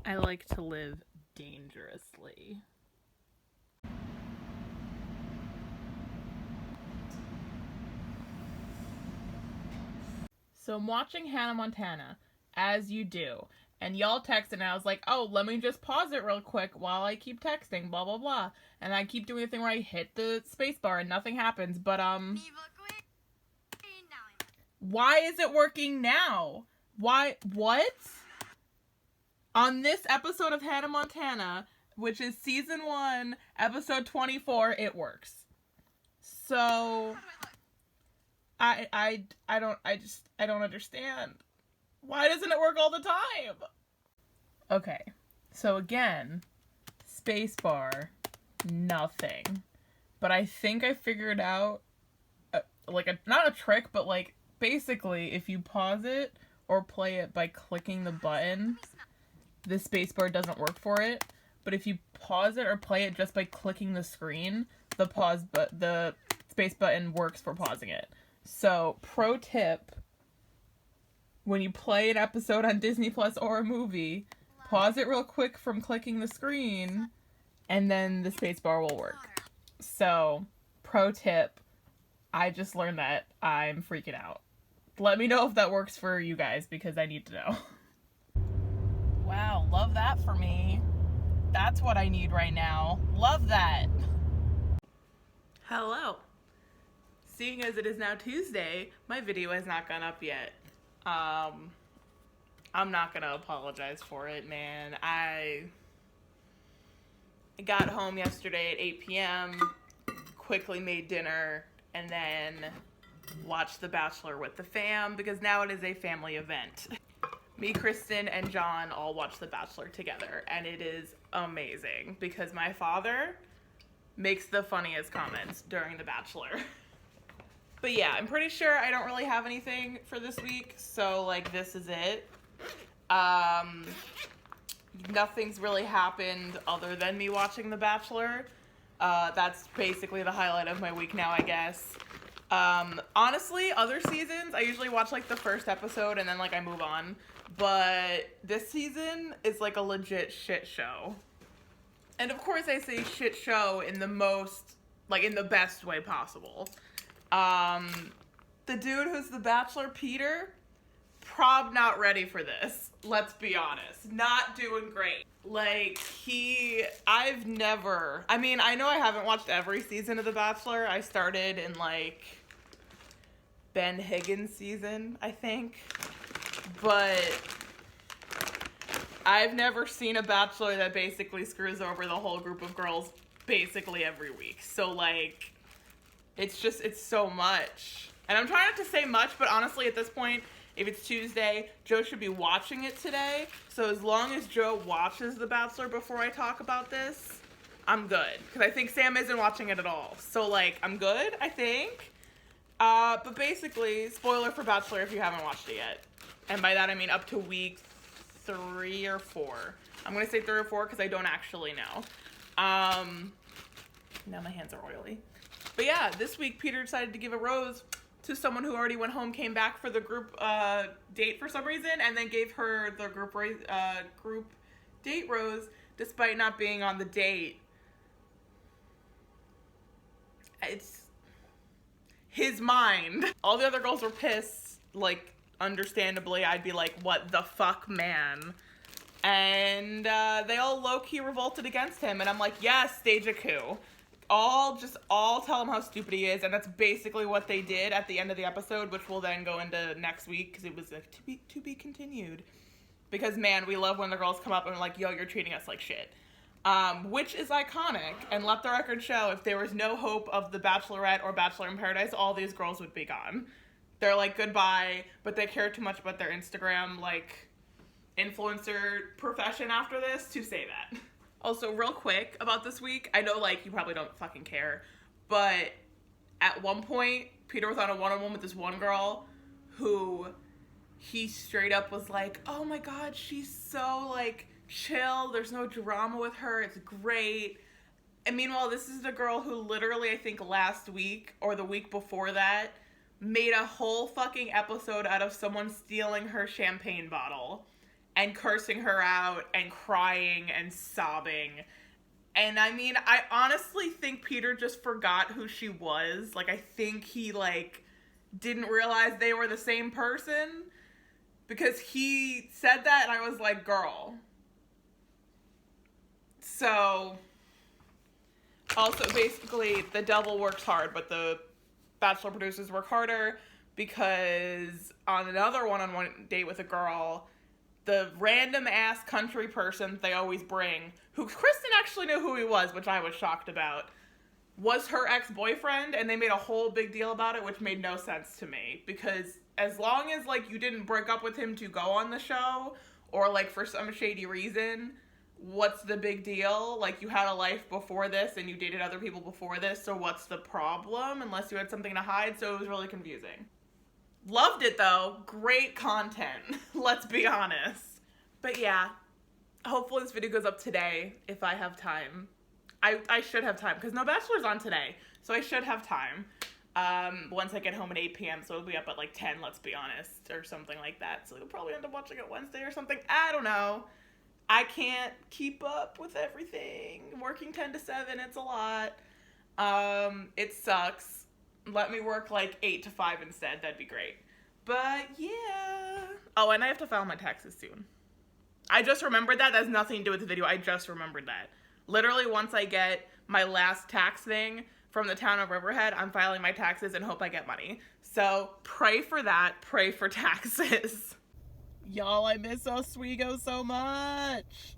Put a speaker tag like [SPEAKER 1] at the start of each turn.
[SPEAKER 1] I like to live dangerously. So I'm watching Hannah Montana, as you do. And y'all texted and I was like, oh, let me just pause it real quick while I keep texting, blah, blah, blah. And I keep doing the thing where I hit the spacebar and nothing happens. But, why is it working now? Why, what? On this episode of Hannah Montana, which is season 1, episode 24, it works. So, I don't understand. Why doesn't it work all the time? Okay, so again, spacebar, nothing. But I think I figured out, not a trick, but like, basically, if you pause it or play it by clicking the button, the spacebar doesn't work for it. But if you pause it or play it just by clicking the screen, the space button works for pausing it. So, pro tip, when you play an episode on Disney Plus or a movie, pause it real quick from clicking the screen, and then the spacebar will work. So, pro tip, I just learned that. I'm freaking out. Let me know if that works for you guys, because I need to know. Wow, love that for me. That's what I need right now. Love that. Hello. Seeing as it is now Tuesday, my video has not gone up yet. I'm not gonna apologize for it, man. I got home yesterday at 8 p.m., quickly made dinner, and then watched The Bachelor with the fam, because now it is a family event. Me, Kristen, and John all watch The Bachelor together, and it is amazing, because my father makes the funniest comments during The Bachelor. But yeah, I'm pretty sure I don't really have anything for this week, so, like, this is it. Nothing's really happened other than me watching The Bachelor. That's basically the highlight of my week now, I guess. Honestly, other seasons, I usually watch, like, the first episode and then, like, I move on. But this season is, like, a legit shit show. And, of course, I say shit show in the most, like, in the best way possible. The dude who's the Bachelor, Peter, not ready for this. Let's be honest. Not doing great. Like, I know I haven't watched every season of The Bachelor. I started in, like, Ben Higgins season, I think. But I've never seen a Bachelor that basically screws over the whole group of girls basically every week. So, like, it's so much. And I'm trying not to say much, but honestly, at this point, if it's Tuesday, Joe should be watching it today. So as long as Joe watches The Bachelor before I talk about this, I'm good. Because I think Sam isn't watching it at all. So, like, I'm good, I think. But basically, spoiler for Bachelor if you haven't watched it yet. And by that, I mean up to week 3 or 4. I'm going to say 3 or 4 because I don't actually know. Now my hands are oily. But yeah, this week Peter decided to give a rose to someone who already went home, came back for the group date for some reason, and then gave her the group date rose despite not being on the date. It's his mind. All the other girls were pissed, like, understandably. I'd be like, what the fuck, man? And they all low-key revolted against him, and I'm like, yes, stage a coup. All tell him how stupid he is, and that's basically what they did at the end of the episode, which will then go into next week, because it was like, to be continued. Because, man, we love when the girls come up and are like, yo, you're treating us like shit. Which is iconic, and let the record show, if there was no hope of The Bachelorette or Bachelor in Paradise, all these girls would be gone. They're like, goodbye, but they care too much about their Instagram, like, influencer profession after this to say that. Also, real quick about this week, I know, like, you probably don't fucking care, but at one point, Peter was on a one-on-one with this one girl who he straight up was like, oh my god, she's so, like, chill, there's no drama with her, it's great. And meanwhile, this is the girl who literally, I think last week, or the week before that, made a whole fucking episode out of someone stealing her champagne bottle. and cursing her out and crying and sobbing. And I mean, I honestly think Peter just forgot who she was. Like, I think he, like, didn't realize they were the same person. Because he said that and I was like, girl. So, also, basically, the devil works hard, but the Bachelor producers work harder because on another one-on-one date with a girl, the random-ass country person they always bring, who Kristen actually knew who he was, which I was shocked about, was her ex-boyfriend, and they made a whole big deal about it, which made no sense to me. Because as long as, like, you didn't break up with him to go on the show, or, like, for some shady reason, what's the big deal? Like, you had a life before this, and you dated other people before this, so what's the problem? Unless you had something to hide, so it was really confusing. Loved it, though. Great content. Let's be honest. But yeah, hopefully this video goes up today, if I have time. I should have time, because no Bachelor's on today, so I should have time. Once I get home at 8 p.m., so it'll be up at like 10, let's be honest, or something like that. So you'll probably end up watching it Wednesday or something. I don't know. I can't keep up with everything. Working 10 to 7, it's a lot. It sucks. Let me work like 8 to 5 instead. That'd be great. But yeah. Oh, and I have to file my taxes soon. I just remembered that. That has nothing to do with the video. I just remembered that. Literally, once I get my last tax thing from the town of Riverhead, I'm filing my taxes and hope I get money. So pray for that. Pray for taxes. Y'all, I miss Oswego so much.